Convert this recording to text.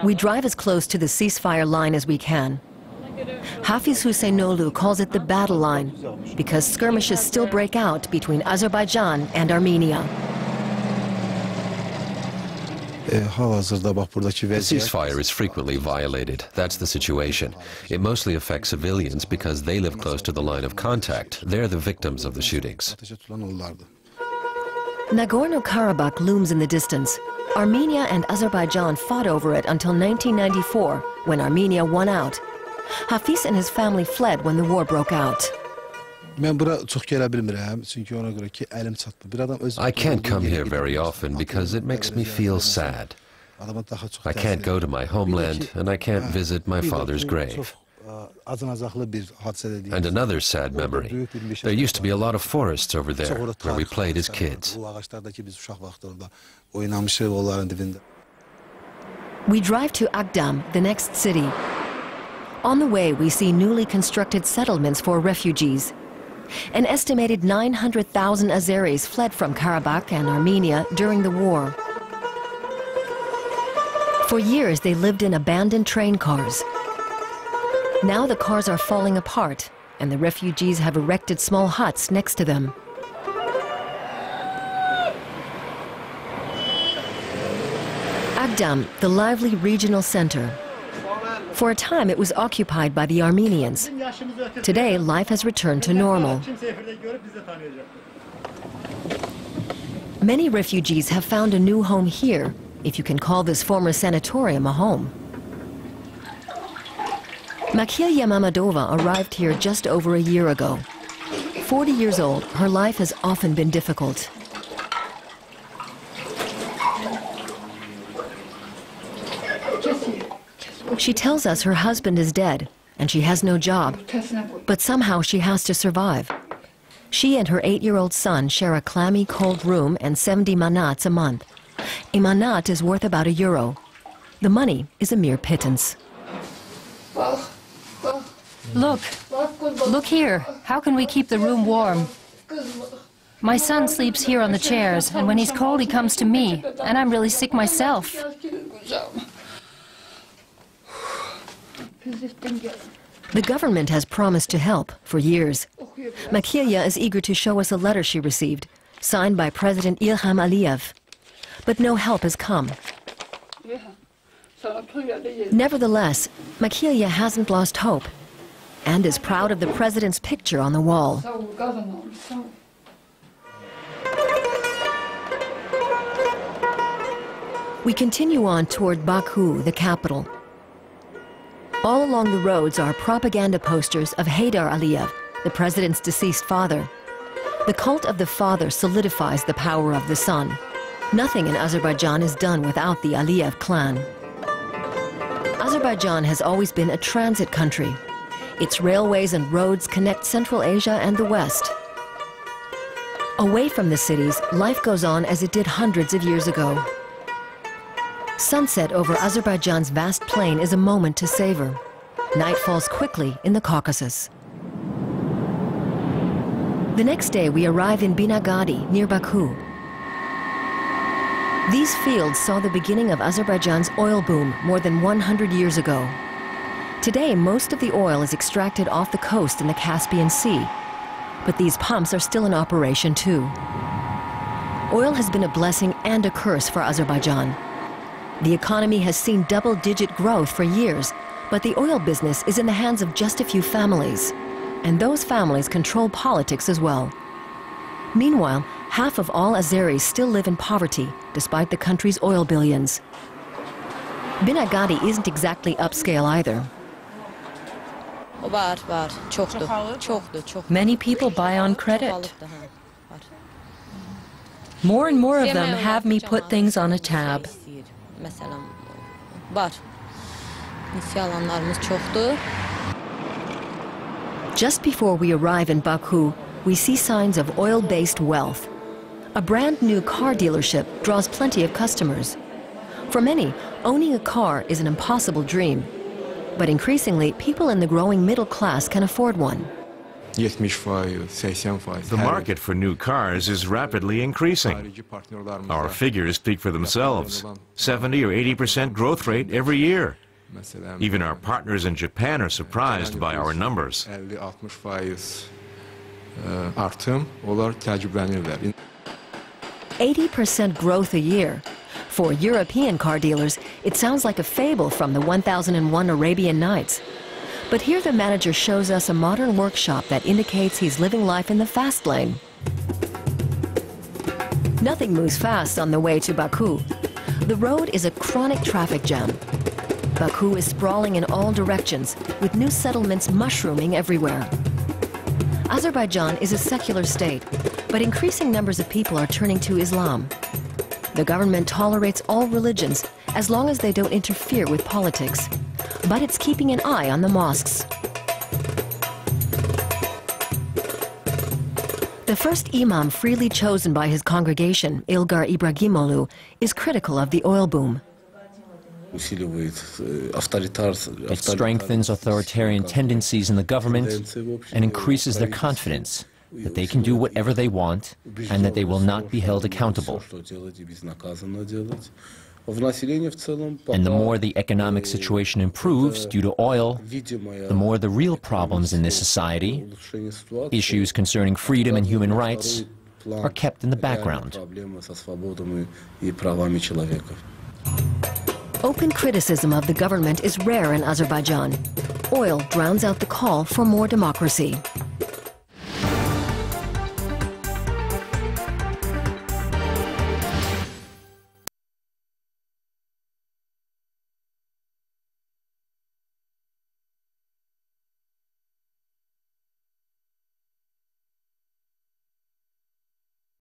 We drive as close to the ceasefire line as we can. Hafiz Husseynoglu calls it the battle line because skirmishes still break out between Azerbaijan and Armenia. The ceasefire is frequently violated. That's the situation. It mostly affects civilians because they live close to the line of contact. They're the victims of the shootings. Nagorno-Karabakh looms in the distance. Armenia and Azerbaijan fought over it until 1994, when Armenia won out. Hafiz and his family fled when the war broke out. I can't come here very often because it makes me feel sad. I can't go to my homeland and I can't visit my father's grave. And another sad memory. There used to be a lot of forests over there where we played as kids. We drive to Agdam, the next city. On the way, we see newly constructed settlements for refugees. An estimated 900,000 Azeris fled from Karabakh and Armenia during the war. For years, they lived in abandoned train cars. Now the cars are falling apart, and the refugees have erected small huts next to them. Agdam, the lively regional center. For a time, it was occupied by the Armenians. Today, life has returned to normal. Many refugees have found a new home here, if you can call this former sanatorium a home. Makhilya Mamadova arrived here just over a year ago. 40 years old, her life has often been difficult. She tells us her husband is dead and she has no job, but somehow she has to survive. She and her 8-year-old son share a clammy, cold room and 70 manats a month. A manat is worth about €1. The money is a mere pittance. Look here. How can we keep the room warm? My son sleeps here on the chairs, and when he's cold he comes to me, and I'm really sick myself. The government has promised to help for years. Makhilya is eager to show us a letter she received, signed by President Ilham Aliyev. But no help has come. Nevertheless, Makhilya hasn't lost hope and is proud of the president's picture on the wall. We continue on toward Baku, the capital. All along the roads are propaganda posters of Heydar Aliyev, the president's deceased father. The cult of the father solidifies the power of the son. Nothing in Azerbaijan is done without the Aliyev clan. Azerbaijan has always been a transit country. Its railways and roads connect Central Asia and the West. Away from the cities, life goes on as it did hundreds of years ago. Sunset over Azerbaijan's vast plain is a moment to savor. Night falls quickly in the Caucasus. The next day, we arrive in Binagadi, near Baku. These fields saw the beginning of Azerbaijan's oil boom more than 100 years ago. Today, most of the oil is extracted off the coast in the Caspian Sea, but these pumps are still in operation too. Oil has been a blessing and a curse for Azerbaijan. The economy has seen double-digit growth for years, but the oil business is in the hands of just a few families, and those families control politics as well. Meanwhile, half of all Azeris still live in poverty, despite the country's oil billions. Binagadi isn't exactly upscale either. Many people buy on credit. More and more of them have me put things on a tab. Just before we arrive in Baku, we see signs of oil-based wealth. A brand new car dealership draws plenty of customers. For many, owning a car is an impossible dream. But increasingly, people in the growing middle class can afford one. The market for new cars is rapidly increasing. Our figures speak for themselves. 70 or 80% growth rate every year. Even our partners in Japan are surprised by our numbers. 80% growth a year. For European car dealers, it sounds like a fable from the 1001 Arabian Nights. But here the manager shows us a modern workshop that indicates he's living life in the fast lane. Nothing moves fast on the way to Baku. The road is a chronic traffic jam. Baku is sprawling in all directions, with new settlements mushrooming everywhere. Azerbaijan is a secular state, but increasing numbers of people are turning to Islam. The government tolerates all religions as long as they don't interfere with politics. But it's keeping an eye on the mosques. The first imam freely chosen by his congregation, Ilgar Ibrahimoglu, is critical of the oil boom. It strengthens authoritarian tendencies in the government and increases their confidence that they can do whatever they want and that they will not be held accountable. And the more the economic situation improves due to oil, the more the real problems in this society, issues concerning freedom and human rights, are kept in the background. Open criticism of the government is rare in Azerbaijan. Oil drowns out the call for more democracy.